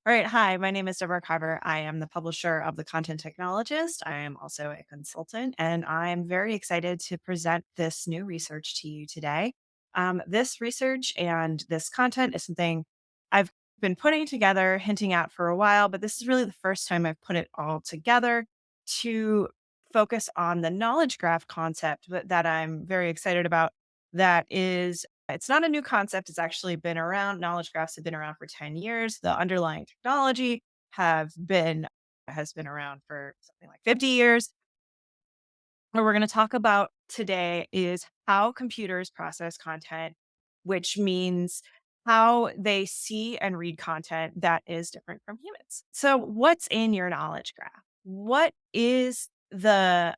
All right. Hi, my name is Deborah Carver. I am the publisher of the Content Technologist. I am also a consultant, and I'm very excited to present this new research to you today. This research and this content is something I've been putting together, hinting at for a while, but this is really the first time I've put it all together to focus on the knowledge graph concept that I'm very excited about. That is it's not a new concept. It's actually been around. Knowledge graphs have been around for 10 years. The underlying technology have been has been around for something like 50 years. What we're going to talk about today is how computers process content, which means how they see and read content that is different from humans. So, what's in your knowledge graph? What is the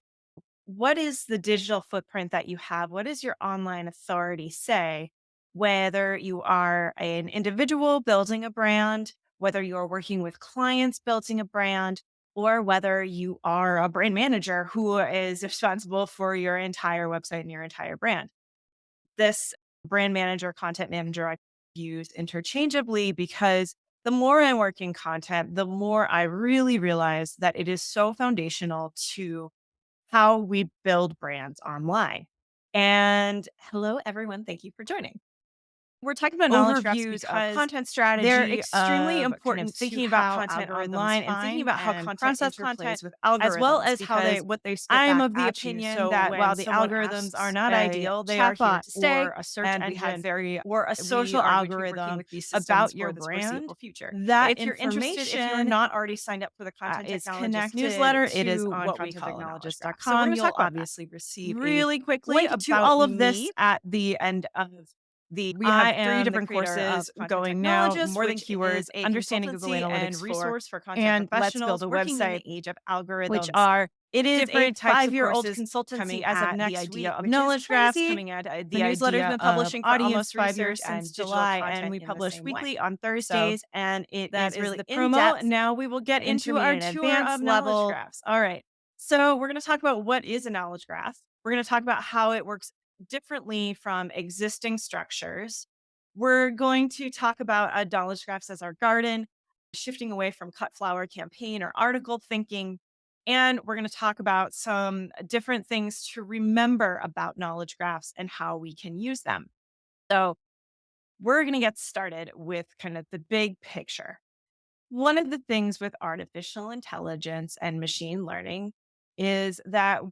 digital footprint that you have? What does your online authority say? Whether you are an individual building a brand, whether you're working with clients building a brand, or whether you are a brand manager who is responsible for your entire website and your entire brand. This brand manager, content manager, I use interchangeably because the more I work in content, the more I really realize that it is so foundational to how we build brands online. And hello, everyone. Thank you for joining. We're talking about knowledge graphs Overviews of because content they're strategy, extremely of kind of important to thinking about how content algorithms online and thinking find about how and content process content, interplays with as well algorithms as how because what they spit I'm back of the at you. opinion So that when while the someone algorithms are asks not a ideal, they are here chatbot to stay, or a search and engine or a we social are going to be working algorithm with these systems about for your the brand, foreseeable future. that If you're information not already signed up for the Content is Technologist connected newsletter, it is to on what we call a knowledge graph. So we're contenttechnologist.com. going to talk You'll about that obviously receive a really quickly link to about all of this me. at the end of the We I have three am the different creator of courses Content going now: Technologist, more than which is keywords, a understanding Google consultancy and Analytics 4, resource for content and Let's Build professionals a working in Website, the age of which algorithms. are It is a different types of 5-year-old courses consultancy coming as of at the next idea week, of which is knowledge graphs, crazy. coming at The the newsletter's idea been of publishing for almost audience 5 years research since and digital July, and content we in the publish same way. weekly on So Thursdays, and it that is is really the in promo. depth, Now we will get into our intermediate, and tour of advanced knowledge level. graphs. All right. So we're going to talk about what is a knowledge graph. We're going to talk about how it works differently from existing structures. We're going to talk about knowledge graphs as our garden, shifting away from cut flower campaign or article thinking. And we're going to talk about some different things to remember about knowledge graphs and how we can use them. So we're going to get started with kind of the big picture. One of the things with artificial intelligence and machine learning is that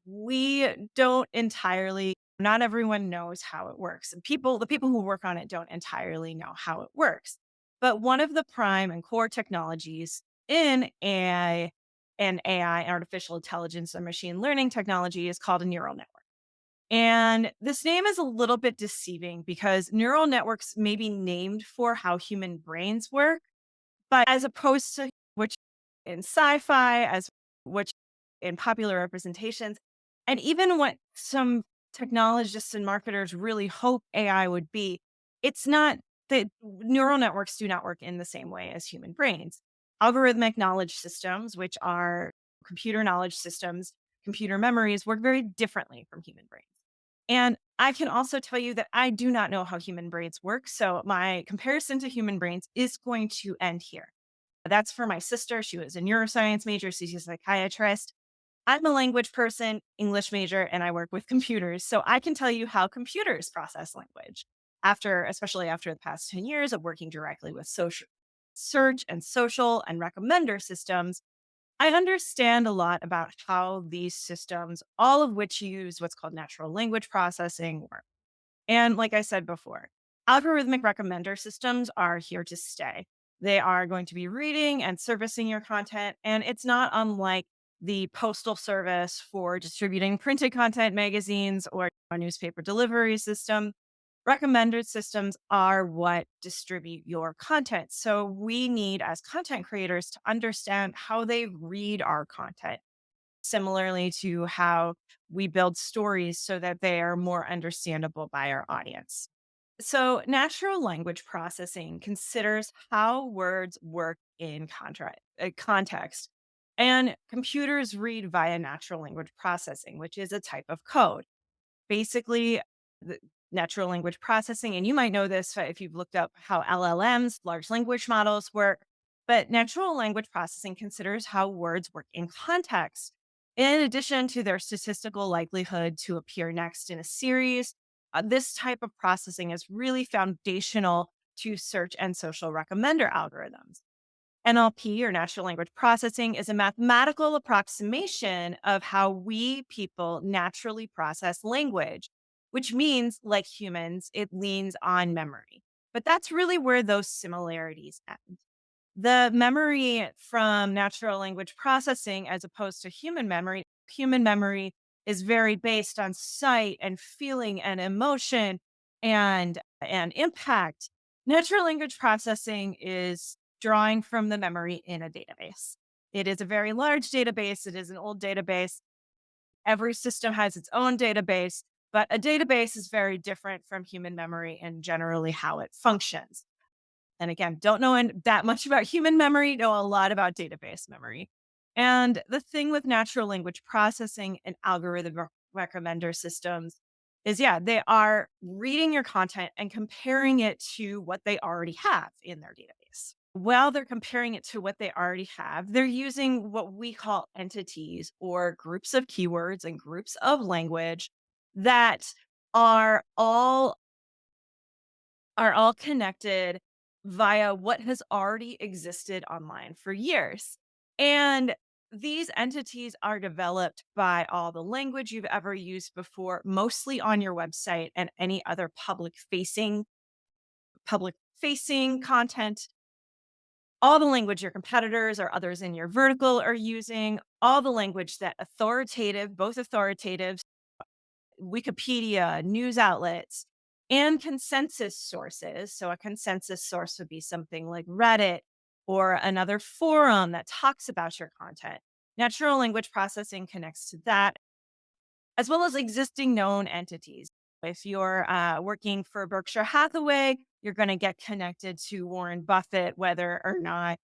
not everyone knows how it works. And the people who work on it don't entirely know how it works. But one of the prime and core technologies in AI, artificial intelligence and machine learning technology is called a neural network. And this name is a little bit deceiving because neural networks may be named for how human brains work, but as opposed to which in sci-fi, as which in popular representations, and even what some technologists and marketers really hope AI would be, it's not that neural networks do not work in the same way as human brains. Algorithmic knowledge systems, which are computer knowledge systems, computer memories, work very differently from human brains. And I can also tell you that I do not know how human brains work. So my comparison to human brains is going to end here. That's for my sister. She was a neuroscience major. She's a psychiatrist. I'm a language person, English major, and I work with computers. So I can tell you how computers process language especially after the past 10 years of working directly with social search and social and recommender systems. I understand a lot about how these systems, all of which use what's called natural language processing, work. And like I said before, algorithmic recommender systems are here to stay. They are going to be reading and servicing your content. And it's not unlike the postal service for distributing printed content, magazines, or a newspaper delivery system. Recommender systems are what distribute your content. So we need, as content creators, to understand how they read our content, similarly to how we build stories so that they are more understandable by our audience. So, natural language processing considers how words work in context. And computers read via natural language processing, which is a type of code. Basically, the natural language processing, and you might know this if you've looked up how LLMs, large language models, work. But natural language processing considers how words work in context. In addition to their statistical likelihood to appear next in a series, this type of processing is really foundational to search and social recommender algorithms. NLP, or natural language processing, is a mathematical approximation of how we people naturally process language, which means, like humans, it leans on memory. But that's really where those similarities end. The memory from natural language processing, as opposed to human memory is very based on sight and feeling and emotion and impact. Natural language processing is drawing from the memory in a database. It is a very large database. It is an old database. Every system has its own database, but a database is very different from human memory and generally how it functions. And again, don't know that much about human memory, know a lot about database memory. And the thing with natural language processing and recommender systems is, yeah, they are reading your content and comparing it to what they already have in their database. While they're comparing it to what they already have, they're using what we call entities or groups of keywords and groups of language that are all are all connected via what has already existed online for years. And these entities are developed by all the language you've ever used before, mostly on your website and any other public facing content, all the language your competitors or others in your vertical are using, all the language that both authoritative Wikipedia, news outlets, and consensus sources. So, a consensus source would be something like Reddit or another forum that talks about your content. Natural language processing connects to that, as well as existing known entities. If you're working for Berkshire Hathaway, you're going to get connected to Warren Buffett, whether or not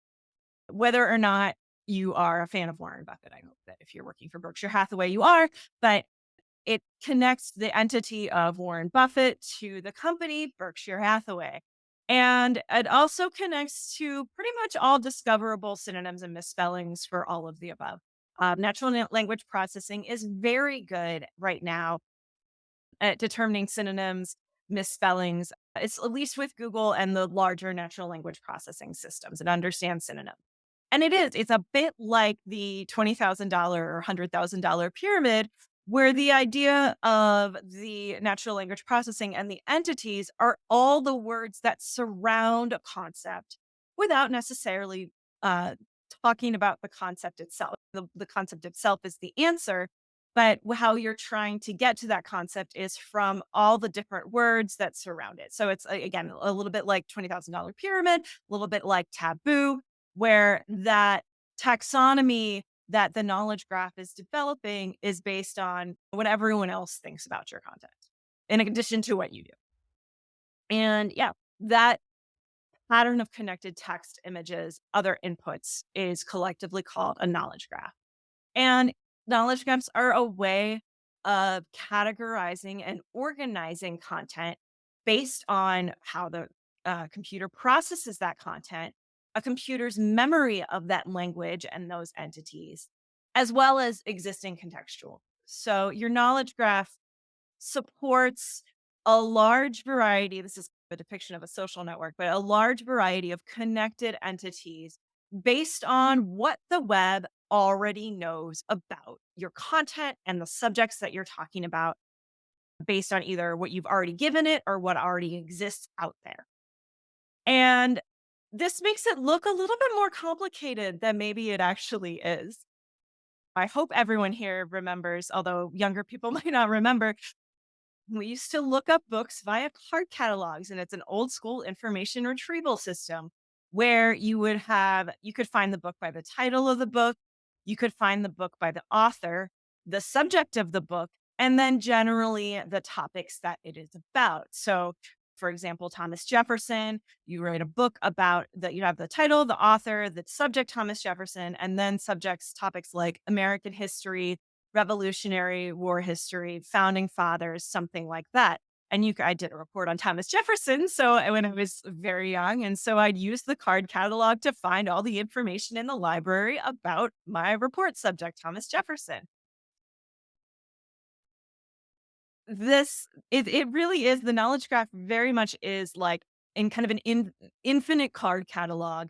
you are a fan of Warren Buffett. I hope that if you're working for Berkshire Hathaway, you are. But it connects the entity of Warren Buffett to the company Berkshire Hathaway. And it also connects to pretty much all discoverable synonyms and misspellings for all of the above. Language processing is very good right now at determining synonyms, misspellings. It's at least with Google and the larger natural language processing systems. It understands synonyms. And it's a bit like the $20,000 or $100,000 pyramid, where the idea of the natural language processing and the entities are all the words that surround a concept without necessarily uh, talking about the concept itself. The concept itself is the answer, but how you're trying to get to that concept is from all the different words that surround it. So it's, again, a little bit like $20,000 pyramid, a little bit like taboo, where that taxonomy that the knowledge graph is developing is based on what everyone else thinks about your content, in addition to what you do. And yeah, that pattern of connected text, images, other inputs is collectively called a knowledge graph. And knowledge graphs are a way of categorizing and organizing content based on how the computer processes that content, a computer's memory of that language and those entities, as well as existing contextual. So your knowledge graph supports a large variety. This is a depiction of a social network, but a large variety of connected entities based on what the web already knows about your content and the subjects that you're talking about, based on either what you've already given it or what already exists out there. And this makes it look a little bit more complicated than maybe it actually is. I hope everyone here remembers, although younger people might not remember, we used to look up books via card catalogs, and it's an old school information retrieval system where you could find the book by the title of the book, you could find the book by the author, the subject of the book, and then generally the topics that it is about. So, for example, Thomas Jefferson, you write a book about that, you have the title, the author, the subject, Thomas Jefferson, and then topics like American history, Revolutionary War history, founding fathers, something like that. I did a report on Thomas Jefferson, so when I was very young, and so I'd use the card catalog to find all the information in the library about my report subject, Thomas Jefferson. It really is, the knowledge graph very much is like in kind of an infinite card catalog,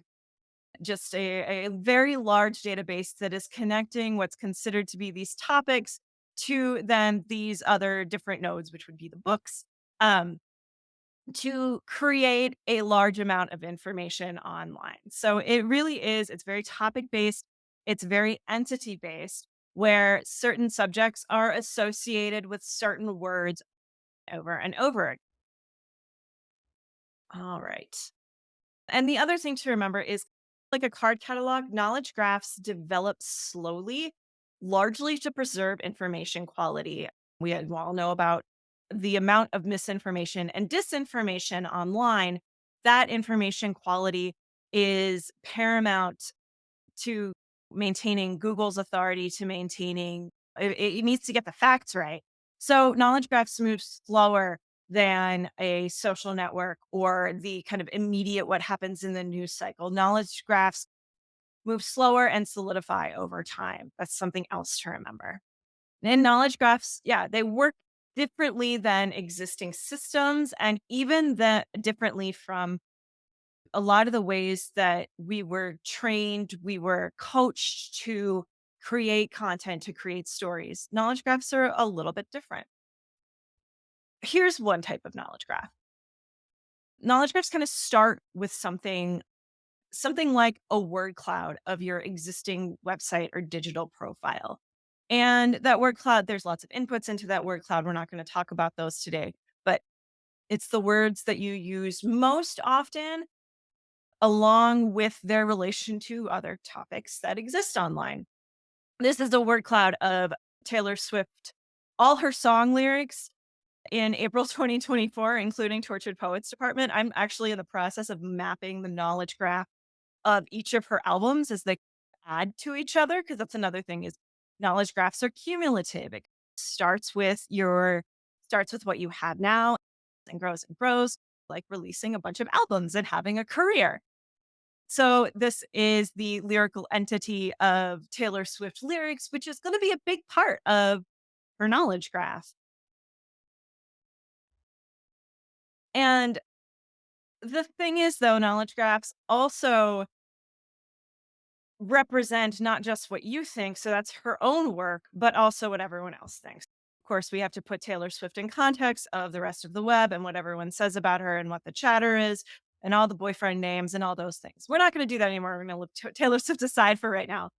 just a very large database that is connecting what's considered to be these topics to then these other different nodes, which would be the books, um, to create a large amount of information online. So it really is, it's very topic based, it's very entity based, where certain subjects are associated with certain words over and over. All right. And the other thing to remember is like a card catalog, knowledge graphs develop slowly, largely to preserve information quality. We all know about the amount of misinformation and disinformation online. That information quality is paramount to maintaining Google's authority, to maintaining it needs to get the facts right. So knowledge graphs move slower than a social network or the kind of immediate what happens in the news cycle. Knowledge graphs move slower and solidify over time. That's something else to remember. And knowledge graphs, yeah, they work differently than existing systems and even that differently from a lot of the ways that we were trained, we were coached to create content, to create stories. Knowledge graphs are a little bit different. Here's one type of knowledge graph. Knowledge graphs kind of start with something like a word cloud of your existing website or digital profile. And that word cloud, there's lots of inputs into that word cloud. We're not going to talk about those today, but it's the words that you use most often along with their relation to other topics that exist online. This is a word cloud of Taylor Swift, all her song lyrics in April 2024, including Tortured Poets Department. I'm actually in the process of mapping the knowledge graph of each of her albums as they add to each other, because that's another thing is knowledge graphs are cumulative. It starts with your starts with what you have now and grows, like releasing a bunch of albums and having a career. So this is the lyrical entity of Taylor Swift lyrics, which is going to be a big part of her knowledge graph. And the thing is, though, knowledge graphs also represent not just what you think, so that's her own work, but also what everyone else thinks. Of course, we have to put Taylor Swift in context of the rest of the web and what everyone says about her and what the chatter is and all the boyfriend names and all those things. We're not going to do that anymore. We're going to leave Taylor Swift aside for right now.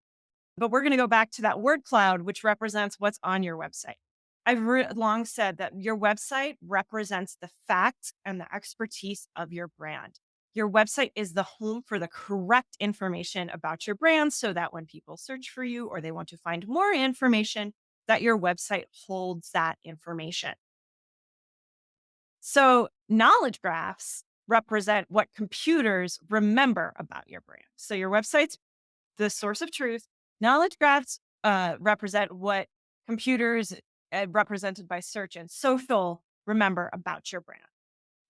But we're going to go back to that word cloud, which represents what's on your website. I've long said that your website represents the facts and the expertise of your brand. Your website is the home for the correct information about your brand so that when people search for you or they want to find more information, that your website holds that information. So, knowledge graphs represent what computers remember about your brand. So, your website's the source of truth. Knowledge graphs represent what computers, represented by search and social, remember about your brand.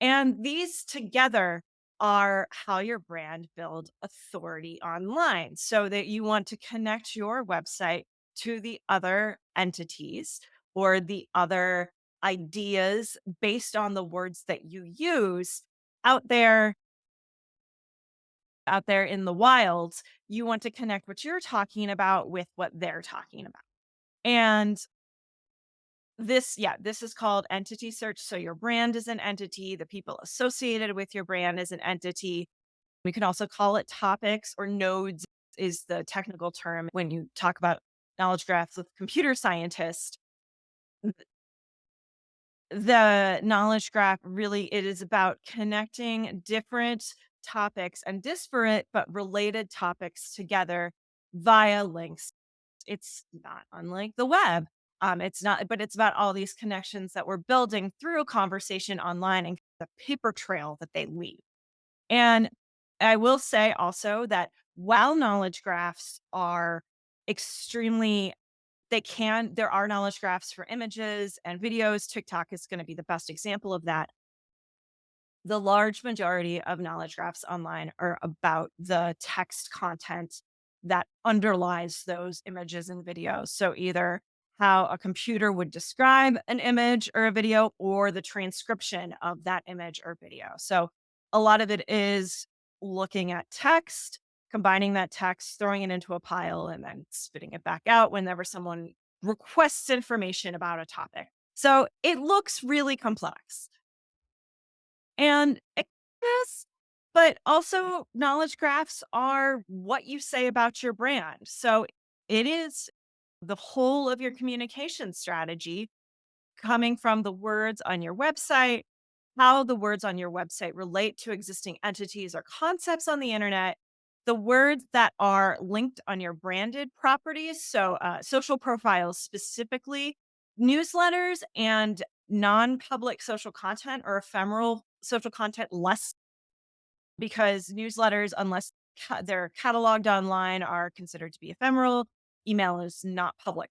And these together are how your brand build authority online so that you want to connect your website to the other entities or the other ideas based on the words that you use out there in the wilds. You want to connect what you're talking about with what they're talking about. And this is called entity search. So your brand is an entity, the people associated with your brand is an entity. We can also call it topics or nodes is the technical term when you talk about knowledge graphs with computer scientists. The knowledge graph really it is about connecting different topics and disparate but related topics together via links. It's not unlike the web. It's not, but it's about all these connections that we're building through a conversation online and the paper trail that they leave. And I will say also that while knowledge graphs are extremely there are knowledge graphs for images and videos. TikTok is going to be the best example of that. The large majority of knowledge graphs online are about the text content that underlies those images and videos. So either how a computer would describe an image or a video, or the transcription of that image or video. So a lot of it is looking at text, combining that text, throwing it into a pile, and then spitting it back out whenever someone requests information about a topic. So it looks really complex. And it is, but also knowledge graphs are what you say about your brand. So it is the whole of your communication strategy, coming from the words on your website, how the words on your website relate to existing entities or concepts on the internet, the words that are linked on your branded properties, so social profiles specifically, newsletters and non-public social content or ephemeral social content less, because newsletters, unless they're cataloged online, are considered to be ephemeral. Email is not public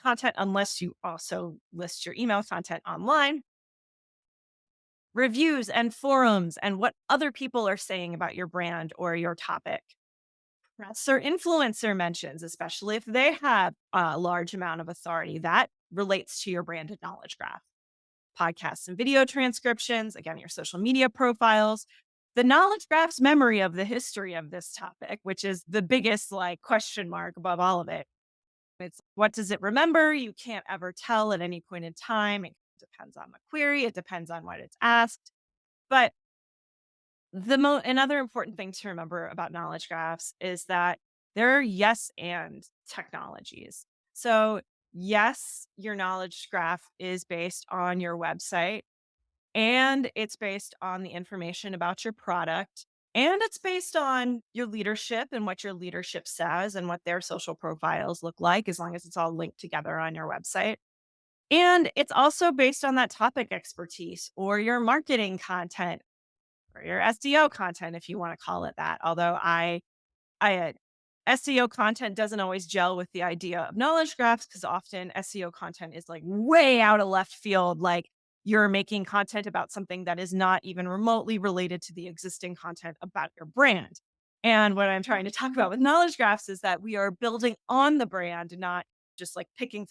content unless you also list your email content online. Reviews and forums and what other people are saying about your brand or your topic. Press or influencer mentions, especially if they have a large amount of authority, that relates to your branded knowledge graph. Podcasts and video transcriptions, again, your social media profiles. The knowledge graph's memory of the history of this topic, which is the biggest like question mark above all of it. It's what does it remember? You can't ever tell at any point in time. It depends on the query, it depends on what it's asked. But another important thing to remember about knowledge graphs is that there are yes and technologies. So, yes, your knowledge graph is based on your website, and it's based on the information about your product, and it's based on your leadership and what your leadership says and what their social profiles look like, as long as it's all linked together on your website. And it's also based on that topic expertise or your marketing content or your SEO content, if you want to call it that. Although SEO content doesn't always gel with the idea of knowledge graphs, because often SEO content is like way out of left field. Like you're making content about something that is not even remotely related to the existing content about your brand. And what I'm trying to talk about with knowledge graphs is that we are building on the brand, not just like picking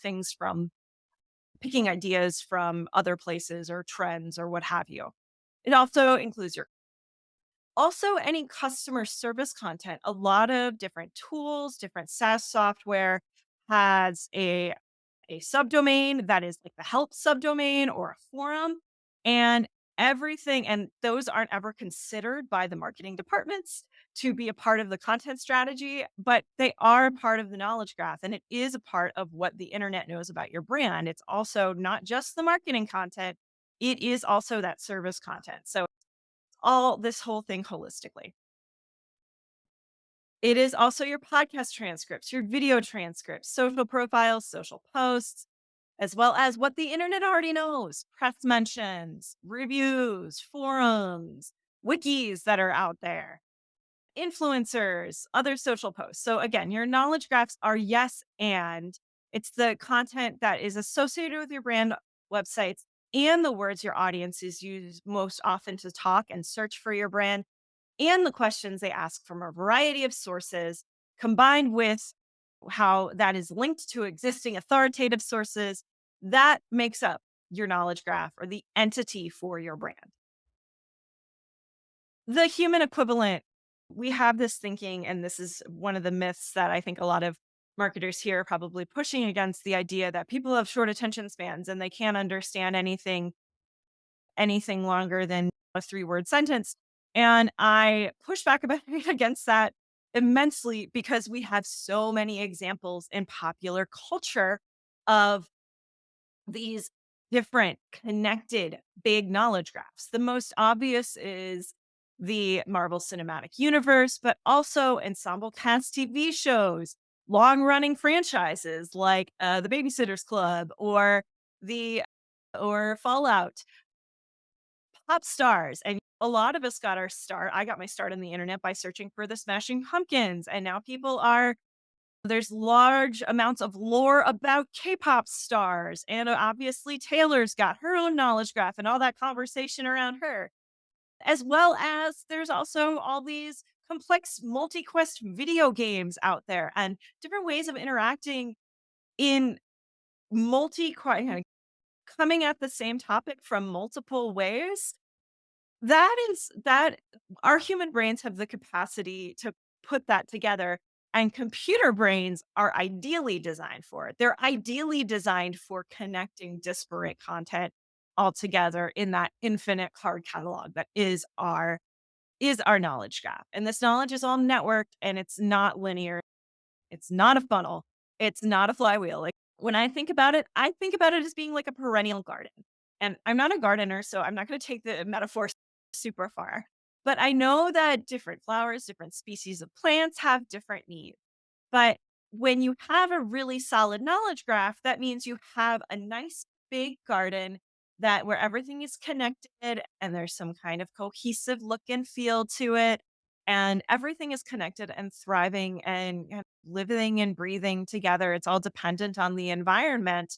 ideas from other places or trends or what have you. It also includes any customer service content. A lot of different tools, different SaaS software has a subdomain that is like the help subdomain or a forum, and those aren't ever considered by the marketing departments to be a part of the content strategy, but they are a part of the knowledge graph, and it is a part of what the internet knows about your brand. It's also not just the marketing content, it is also that service content. So all this whole thing holistically. It is also your podcast transcripts, your video transcripts, social profiles, social posts, as well as what the internet already knows: press mentions, reviews, forums, wikis that are out there, influencers, other social posts. So, again, your knowledge graphs are yes, and it's the content that is associated with your brand websites and the words your audiences use most often to talk and search for your brand, and the questions they ask from a variety of sources, combined with how that is linked to existing authoritative sources. That makes up your knowledge graph or the entity for your brand. The human equivalent, we have this thinking, and this is one of the myths that I think a lot of marketers here are probably pushing against, the idea that people have short attention spans and they can't understand anything longer than a three-word sentence. And I push back about against that immensely, because we have so many examples in popular culture of these different connected big knowledge graphs. The most obvious is the Marvel Cinematic Universe, but also ensemble cast TV shows, long running franchises like The Babysitter's Club the or Fallout, pop stars. And a lot of us got our start. I got my start on the internet by searching for the Smashing Pumpkins. And now people are There's large amounts of lore about K-pop stars, and obviously Taylor's got her own knowledge graph and all that conversation around her. As well as there's also all these complex multi-quest video games out there and different ways of interacting in multi coming at the same topic from multiple ways. That our human brains have the capacity to put that together, and computer brains are ideally designed for it. They're ideally designed for connecting disparate content all together in that infinite card catalog that is our knowledge graph. And this knowledge is all networked and it's not linear. It's not a funnel. It's not a flywheel. Like when I think about it as being like a perennial garden. And I'm not a gardener, so I'm not going to take the metaphor super far. But I know that different flowers, different species of plants have different needs. But when you have a really solid knowledge graph, that means you have a nice big garden that where everything is connected and there's some kind of cohesive look and feel to it. And everything is connected and thriving and living and breathing together. It's all dependent on the environment.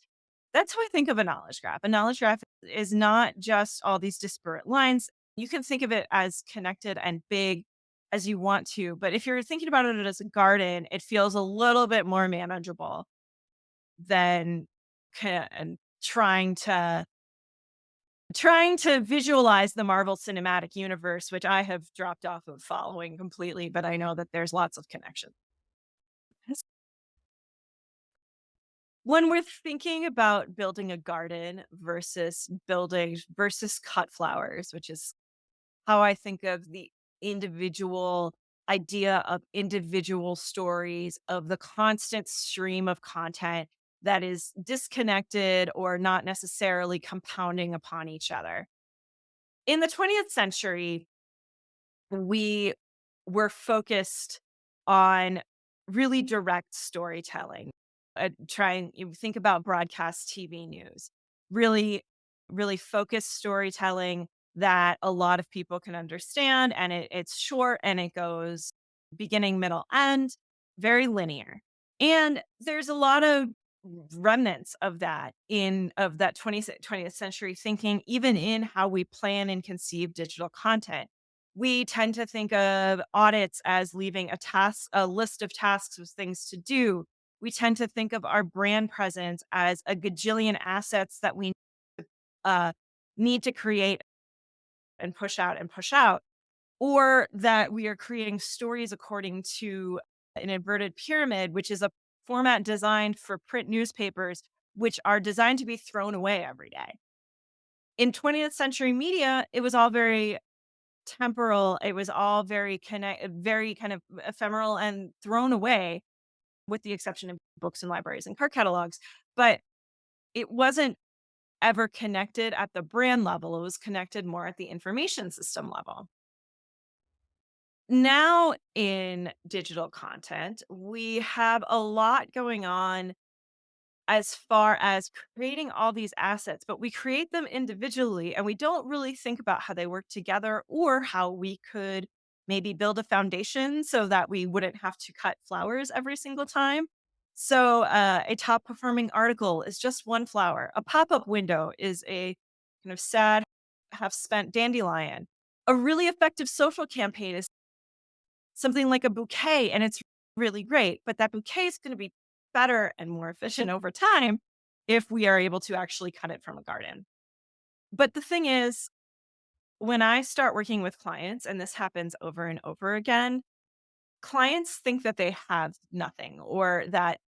That's how I think of a knowledge graph. A knowledge graph is not just all these disparate lines. You can think of it as connected and big as you want to. But if you're thinking about it as a garden, it feels a little bit more manageable than and trying to visualize the Marvel Cinematic Universe, which I have dropped off of following completely, but I know that there's lots of connections. When we're thinking about building a garden versus cut flowers, which is how I think of the individual idea of individual stories, of the constant stream of content that is disconnected or not necessarily compounding upon each other. In the 20th century, we were focused on really direct storytelling. Trying you think about broadcast TV news, really, really focused storytelling that a lot of people can understand, and it's short and it goes beginning, middle, end, very linear. And there's a lot of remnants of that 20th century thinking, even in how we plan and conceive digital content. We tend to think of audits as leaving a list of tasks with things to do. We tend to think of our brand presence as a gajillion assets that we uh, need to create and push out, or that we are creating stories according to an inverted pyramid, which is a format designed for print newspapers, which are designed to be thrown away every day. In 20th century media, it was all very temporal. It was all very kind of ephemeral and thrown away, with the exception of books and libraries and card catalogs. But it wasn't ever connected at the brand level. It was connected more at the information system level. Now in digital content, we have a lot going on as far as creating all these assets, but we create them individually and we don't really think about how they work together or how we could maybe build a foundation so that we wouldn't have to cut flowers every single time. So, a top performing article is just one flower. A pop up window is a kind of sad, half spent dandelion. A really effective social campaign is something like a bouquet, and it's really great, but that bouquet is gonna be better and more efficient over time if we are able to actually cut it from a garden. But the thing is, when I start working with clients, and this happens over and over again, clients think that they have nothing or that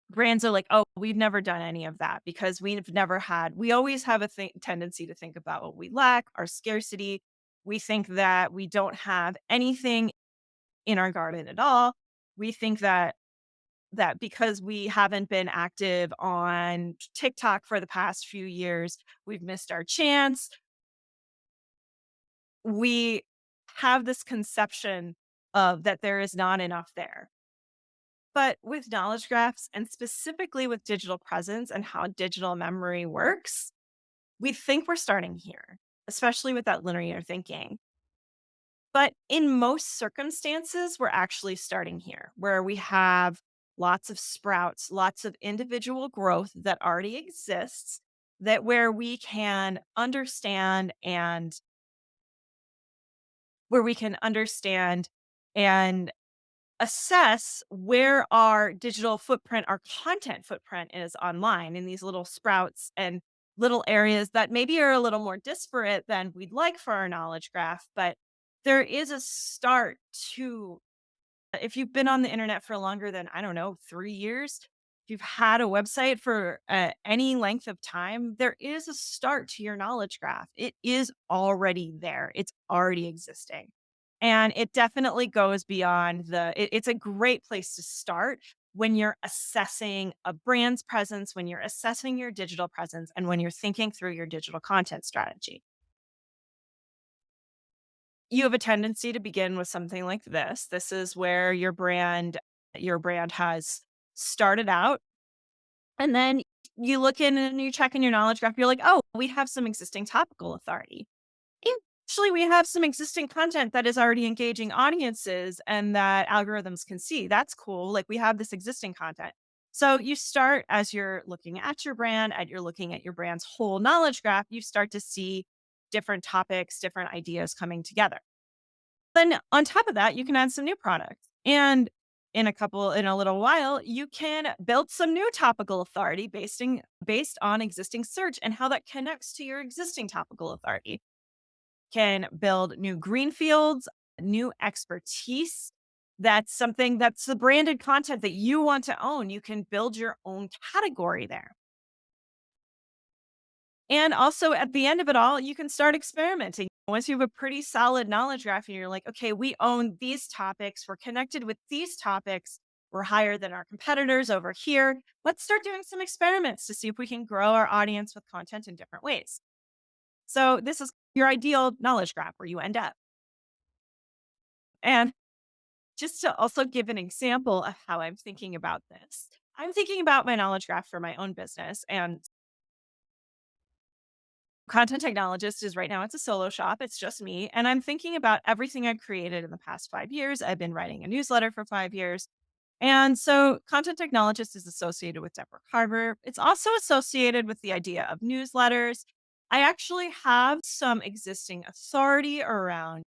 brands are like, "Oh, we've never done any of that because we always have a tendency to think about what we lack, our scarcity. We think that we don't have anything in our garden at all. We think that because we haven't been active on TikTok for the past few years, we've missed our chance. We have this conception of that there is not enough there. But with knowledge graphs and specifically with digital presence and how digital memory works, we think we're starting here, especially with that linear thinking. But in most circumstances, we're actually starting here where we have lots of sprouts, lots of individual growth that already exists, that where we can understand and where we can understand and assess where our digital footprint, our content footprint is online in these little sprouts and little areas that maybe are a little more disparate than we'd like for our knowledge graph. But there is a start to, if you've been on the internet for longer than, I don't know, 3 years, if you've had a website for any length of time, there is a start to your knowledge graph. It is already there, it's already existing. And it definitely goes beyond it's a great place to start when you're assessing a brand's presence, when you're assessing your digital presence, and when you're thinking through your digital content strategy. You have a tendency to begin with something like this. This is where your brand has started out, and then you look in and you check in your knowledge graph, you're like, "Oh, we have some existing topical authority. And actually, we have some existing content that is already engaging audiences and that algorithms can see. That's cool. Like we have this existing content." So you start as you're looking at your brand, and you're looking at your brand's whole knowledge graph, you start to see different topics, different ideas coming together. Then on top of that, you can add some new products. And in a little while, you can build some new topical authority based on existing search and how that connects to your existing topical authority. Can build new greenfields, new expertise. That's something that's the branded content that you want to own. You can build your own category there. And also at the end of it all, you can start experimenting. Once you have a pretty solid knowledge graph and you're like, okay, we own these topics, we're connected with these topics, we're higher than our competitors over here. Let's start doing some experiments to see if we can grow our audience with content in different ways. So, this is your ideal knowledge graph where you end up. And just to also give an example of how I'm thinking about this, I'm thinking about my knowledge graph for my own business, and Content Technologist is right now, it's a solo shop. It's just me. And I'm thinking about everything I've created in the past 5 years. I've been writing a newsletter for 5 years. And so Content Technologist is associated with Deborah Carver. It's also associated with the idea of newsletters. I actually have some existing authority around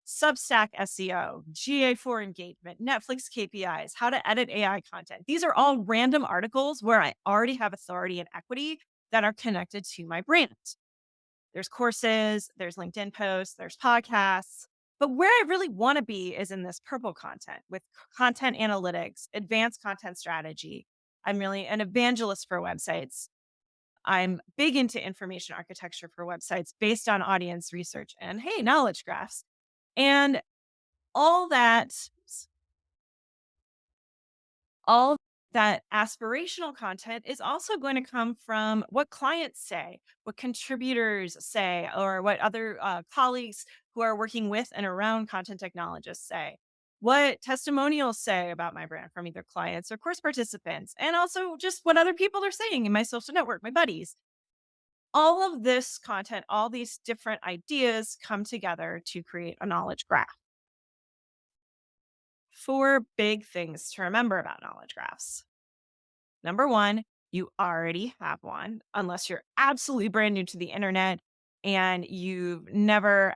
Substack SEO, GA4 engagement, Netflix KPIs, how to edit AI content. These are all random articles where I already have authority and equity that are connected to my brand. There's courses, there's LinkedIn posts, there's podcasts. But where I really want to be is in this purple content with content analytics, advanced content strategy. I'm really an evangelist for websites. I'm big into information architecture for websites based on audience research and, hey, knowledge graphs. And all that all that aspirational content is also going to come from what clients say, what contributors say, or what other colleagues who are working with and around content technologists say, what testimonials say about my brand from either clients or course participants, and also just what other people are saying in my social network, my buddies. All of this content, all these different ideas come together to create a knowledge graph. Four big things to remember about knowledge graphs. Number one, you already have one, unless you're absolutely brand new to the internet and you've never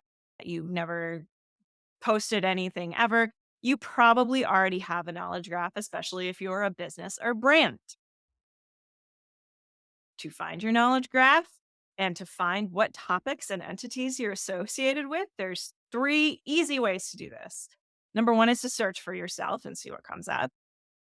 posted anything ever. You probably already have a knowledge graph, especially if you're a business or brand. To find your knowledge graph and to find what topics and entities you're associated with, there's three easy ways to do this. Number one is to search for yourself and see what comes up.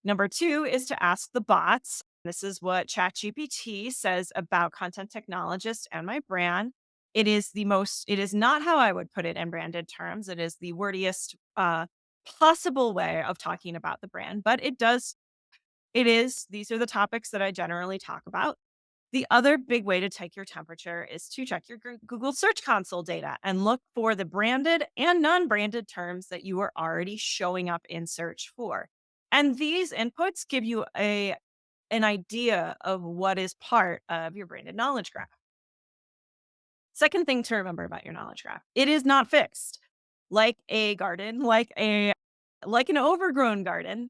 Number two is to ask the bots. This is what ChatGPT says about Content Technologist and my brand. It is not how I would put it in branded terms. It is the wordiest possible way of talking about the brand, but these are the topics that I generally talk about. The other big way to take your temperature is to check your Google Search Console data and look for the branded and non branded terms that you are already showing up in search for. And these inputs give you an idea of what is part of your branded knowledge graph. Second thing to remember about your knowledge graph, it is not fixed. like a garden, like an overgrown garden,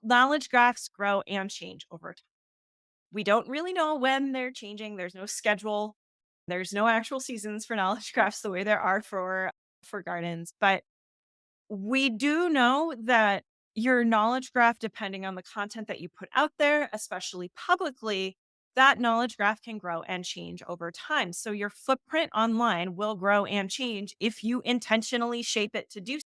knowledge graphs grow and change over time. We don't really know when they're changing. There's no schedule. There's no actual seasons for knowledge graphs the way there are for gardens, but we do know that your knowledge graph, depending on the content that you put out there, especially publicly, that knowledge graph can grow and change over time. So your footprint online will grow and change if you intentionally shape it to do so.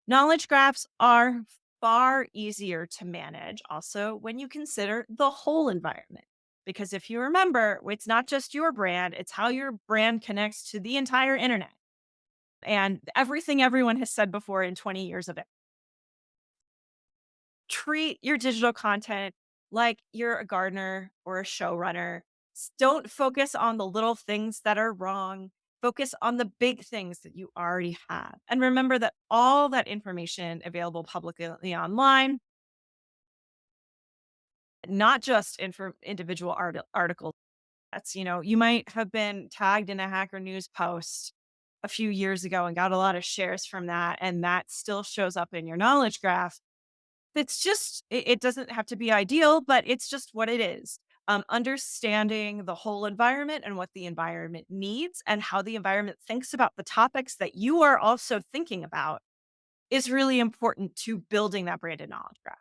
Knowledge graphs are far easier to manage also when you consider the whole environment. Because if you remember, it's not just your brand, it's how your brand connects to the entire internet and everything everyone has said before in 20 years of it. Treat your digital content like you're a gardener or a showrunner. Don't focus on the little things that are wrong. Focus on the big things that you already have. And remember that all that information available publicly online, not just individual articles. That's, you might have been tagged in a Hacker News post a few years ago and got a lot of shares from that. And that still shows up in your knowledge graph. It's just it doesn't have to be ideal, but it's just what it is. Understanding the whole environment and what the environment needs and how the environment thinks about the topics that you are also thinking about is really important to building that branded knowledge graph.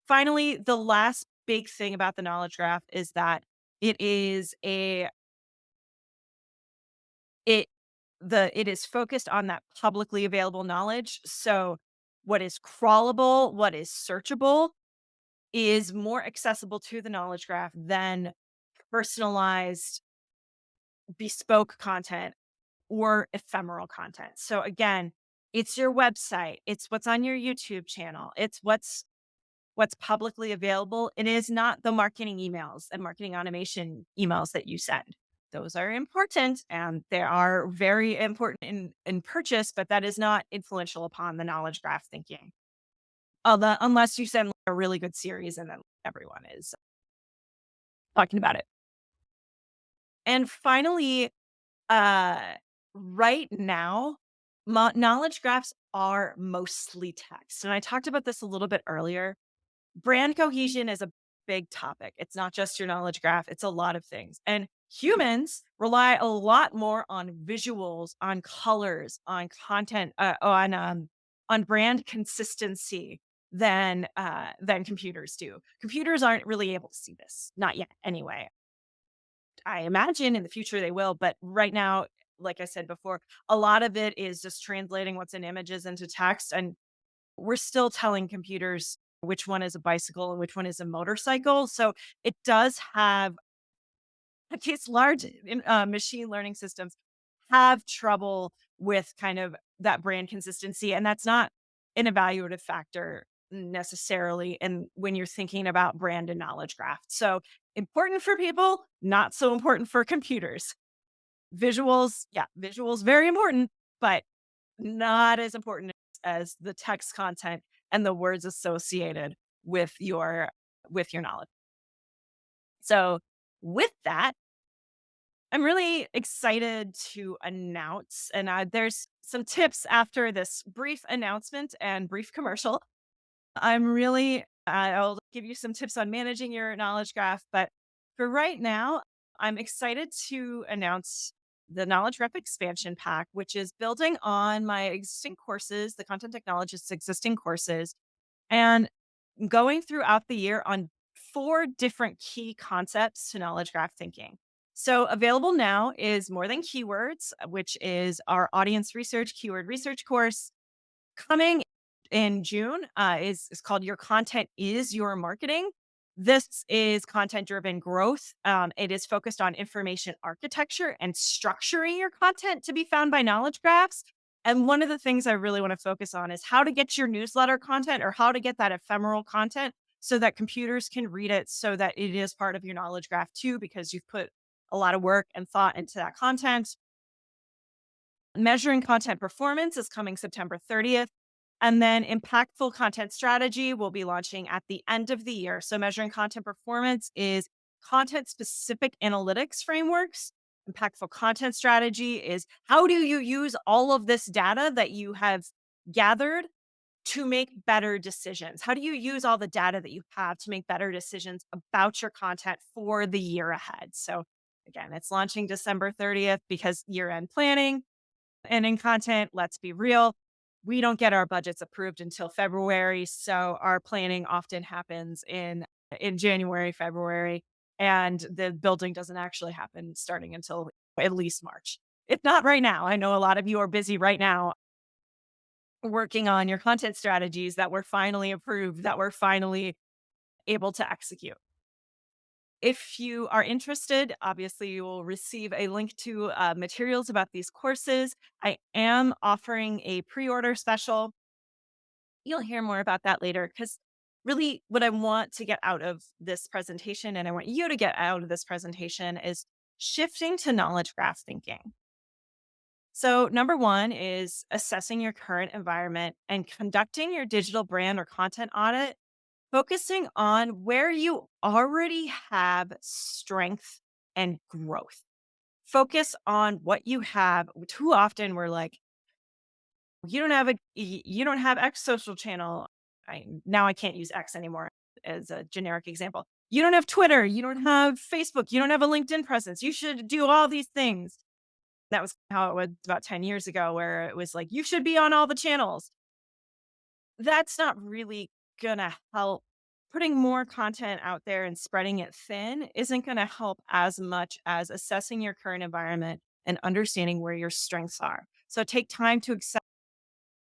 Finally, the last big thing about the knowledge graph is that it is a it it is focused on that publicly available knowledge. So what is crawlable, what is searchable, is more accessible to the knowledge graph than personalized, bespoke content or ephemeral content. So again, it's your website, it's what's on your YouTube channel, it's what's publicly available. It is not the marketing emails and marketing automation emails that you send. Those are important and they are very important in purchase, but that is not influential upon the knowledge graph thinking. Unless you send like a really good series and then everyone is talking about it. And finally, uh, right now, knowledge graphs are mostly text. And I talked about this a little bit earlier. Brand cohesion is a big topic. It's not just your knowledge graph, it's a lot of things. And humans rely a lot more on visuals, on colors, on content, on brand consistency than computers do. Computers aren't really able to see this, not yet anyway. I imagine in the future they will, but right now, like I said before, a lot of it is just translating what's in images into text. And we're still telling computers which one is a bicycle and which one is a motorcycle. So it does have these large machine learning systems have trouble with kind of that brand consistency. And that's not an evaluative factor necessarily. And when you're thinking about brand and knowledge graph. So important for people, not so important for computers. Visuals, yeah, visuals very important, but not as important as the text content and the words associated with your knowledge. So with that, I'm really excited to announce, and there's some tips after this brief announcement and brief commercial. I'll give you some tips on managing your knowledge graph, but for right now, I'm excited to announce the Knowledge Graph Expansion Pack, which is building on my existing courses, the Content Technologist's existing courses, and going throughout the year on 4 different key concepts to knowledge graph thinking. So available now is More Than Keywords, which is our audience research, keyword research course. Coming in June is called Your Content is Your Marketing. This is content driven growth. It is focused on information architecture and structuring your content to be found by knowledge graphs. And one of the things I really want to focus on is how to get your newsletter content or how to get that ephemeral content so that computers can read it so that it is part of your knowledge graph too, because you've put a lot of work and thought into that content. Measuring content performance is coming September 30th. And then impactful content strategy will be launching at the end of the year. So measuring content performance is content specific analytics frameworks impactful content strategy is how do you use all of this data that you have gathered to make better decisions? How do you use all the data that you have to make better decisions about your content for the year ahead? So, again, it's launching December 30th because year end planning and in content, let's be real, we don't get our budgets approved until February. So, our planning often happens in January, February, and the building doesn't actually happen starting until at least March. If not right now. I know a lot of you are busy right now working on your content strategies that were finally approved, that were finally able to execute. If you are interested, obviously you will receive a link to materials about these courses. I am offering a pre order special. You'll hear more about that later because really what I want to get out of this presentation and I want you to get out of this presentation is shifting to knowledge graph thinking. So, number one is assessing your current environment and conducting your digital brand or content audit, focusing on where you already have strength and growth. Focus on what you have. Too often we're like, you don't have X social channel. Now I can't use X anymore as a generic example. You don't have Twitter, you don't have Facebook, you don't have a LinkedIn presence. You should do all these things. That was how it was about 10 years ago, where it was like, you should be on all the channels. That's not really gonna help. Putting more content out there and spreading it thin isn't gonna help as much as assessing your current environment and understanding where your strengths are. So take time to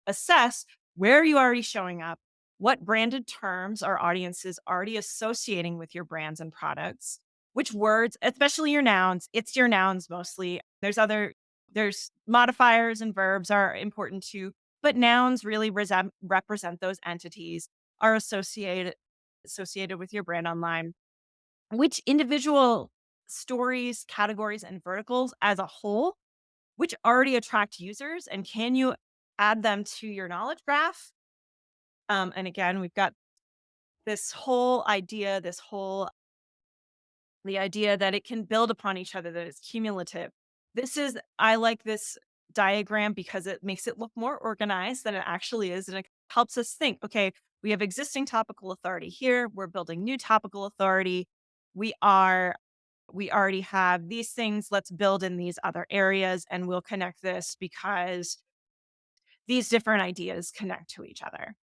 assess where are you already showing up, what branded terms are audiences already associating with your brands and products, which words, especially your nouns, it's your nouns mostly. There's modifiers and verbs are important too, but nouns really represent those entities are associated with your brand online. Which individual stories, categories, and verticals as a whole which already attract users, and can you add them to your knowledge graph? And again, we've got this whole idea, the idea that it can build upon each other, that it's cumulative. I like this diagram because it makes it look more organized than it actually is. And it helps us think, okay, we have existing topical authority here. We're building new topical authority. We are we already have these things. Let's build in these other areas and we'll connect this because these different ideas connect to each other.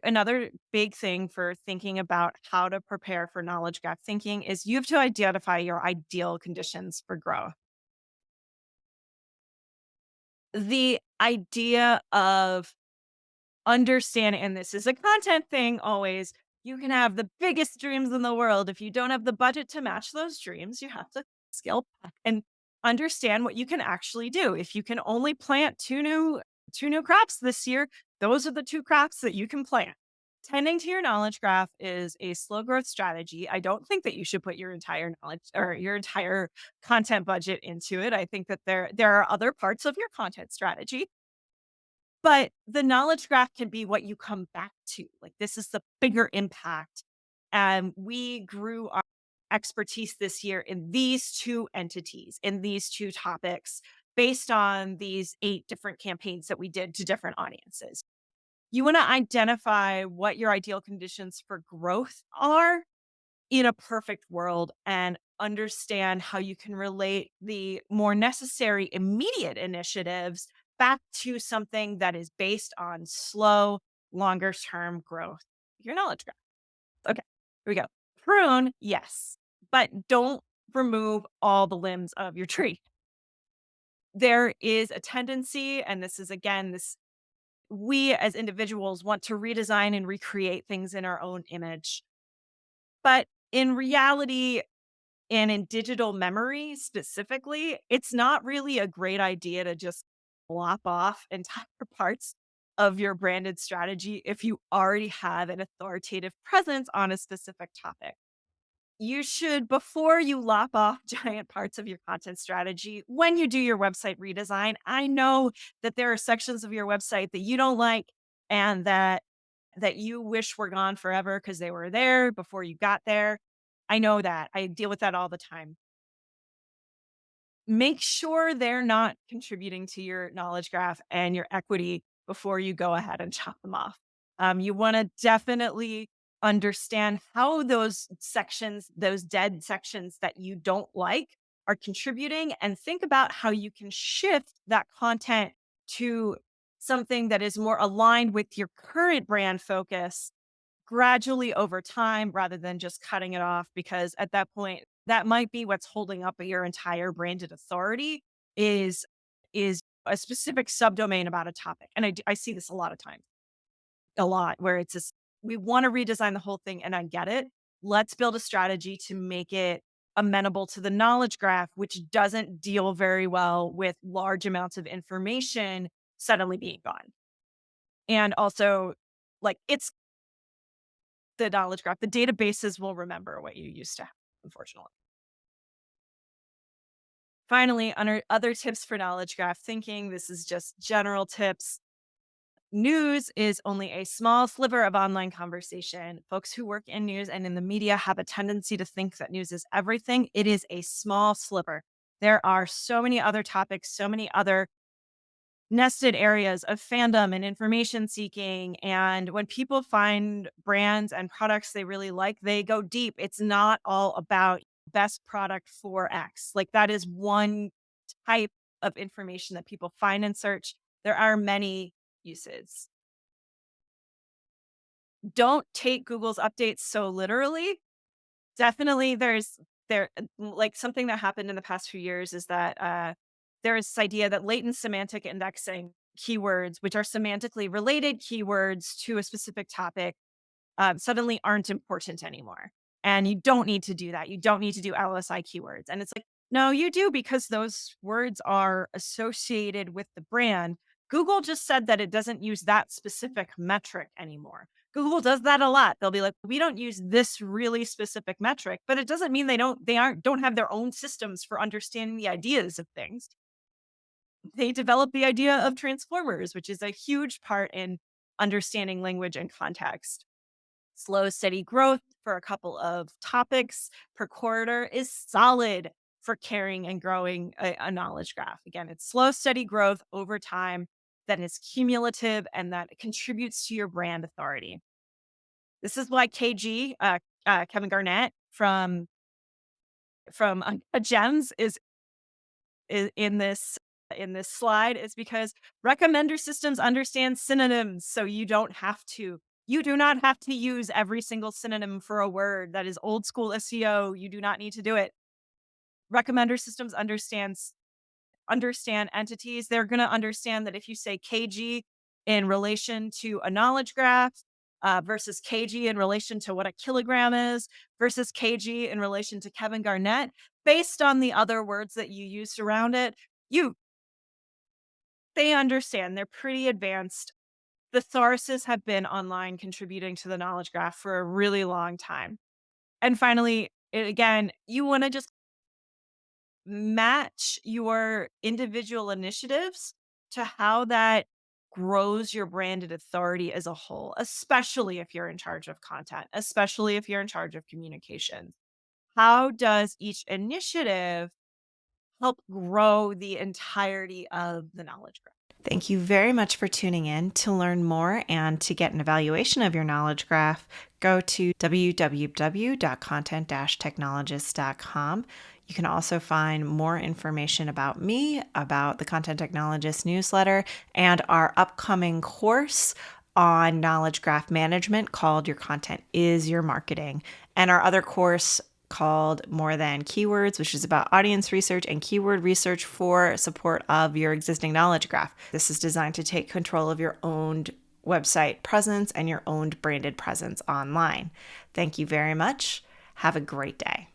Another big thing for thinking about how to prepare for knowledge gap thinking is you have to identify your ideal conditions for growth. The idea of understanding, and this is a content thing always, you can have the biggest dreams in the world. If you don't have the budget to match those dreams, you have to scale back and understand what you can actually do. If you can only plant two new crops this year, those are the two crops that you can plant. Tending to your knowledge graph is a slow growth strategy. I don't think that you should put your entire knowledge or your entire content budget into it. I think that there are other parts of your content strategy, but the knowledge graph can be what you come back to. Like, this is the bigger impact. And we grew our expertise this year in these two entities, in these two topics, based on these 8 different campaigns that we did to different audiences. You want to identify what your ideal conditions for growth are in a perfect world and understand how you can relate the more necessary immediate initiatives back to something that is based on slow, longer term growth. Your knowledge graph. Okay, here we go. Prune, yes, but don't remove all the limbs of your tree. There is a tendency, and this is again, this we as individuals want to redesign and recreate things in our own image. But in reality, and in digital memory specifically, it's not really a great idea to just lop off entire parts of your branded strategy if you already have an authoritative presence on a specific topic. You should, before you lop off giant parts of your content strategy, when you do your website redesign, I know that there are sections of your website that you don't like and that you wish were gone forever because they were there before you got there. I know that. I deal with that all the time. make sure they're not contributing to your knowledge graph and your equity before you go ahead and chop them off. You want to definitely understand how those sections, those dead sections that you don't like, are contributing, and think about how you can shift that content to something that is more aligned with your current brand focus gradually over time rather than just cutting it off, because at that point that might be what's holding up your entire branded authority is is a specific subdomain about a topic. And I see this a lot of times, a lot, where it's just we want to redesign the whole thing, and I get it. Let's build a strategy to make it amenable to the knowledge graph, which doesn't deal very well with large amounts of information suddenly being gone. And also, like, it's the knowledge graph. The databases will remember what you used to have, unfortunately. Finally, under other tips for knowledge graph thinking, this is just general tips. News is only a small sliver of online conversation. Folks who work in news and in the media have a tendency to think that news is everything. It is a small sliver. There are so many other topics, so many other nested areas of fandom and information seeking. And when people find brands and products they really like, they go deep. It's not all about best product for X. Like, that is one type of information that people find and search. There are many uses. Don't take Google's updates so literally. Definitely like, something that happened in the past few years is that there is this idea that latent semantic indexing keywords, which are semantically related keywords to a specific topic, suddenly aren't important anymore. And you don't need to do that. You don't need to do LSI keywords. And it's like, no, you do, because those words are associated with the brand. Google just said that it doesn't use that specific metric anymore. Google does that a lot. They'll be like, we don't use this really specific metric, but it doesn't mean don't have their own systems for understanding the ideas of things. They developed the idea of transformers, which is a huge part in understanding language and context. Slow, steady growth for a couple of topics per quarter is solid for carrying and growing a knowledge graph. Again, it's slow, steady growth over time that is cumulative and that contributes to your brand authority. This is why KG, Kevin Garnett from Gems is in this slide, is because recommender systems understand synonyms, so you don't have to. You do not have to use every single synonym for a word. That is old school SEO. You do not need to do it. Recommender systems understand entities. They're going to understand that if you say kg in relation to a knowledge graph versus kg in relation to what a kilogram is versus kg in relation to Kevin Garnett, based on the other words that you used around it, you they understand. They're pretty advanced. The thorses have been online contributing to the knowledge graph for a really long time. And finally, again, you want to just match your individual initiatives to how that grows your branded authority as a whole, especially if you're in charge of content, especially if you're in charge of communications. How does each initiative help grow the entirety of the knowledge graph? Thank you very much for tuning in. To learn more and to get an evaluation of your knowledge graph, go to www.content-technologist.com. You can also find more information about me, about the Content Technologist newsletter, and our upcoming course on knowledge graph management called Your Content is Your Marketing, and our other course called More Than Keywords, which is about audience research and keyword research for support of your existing knowledge graph. This is designed to take control of your owned website presence and your owned branded presence online. Thank you very much. Have a great day.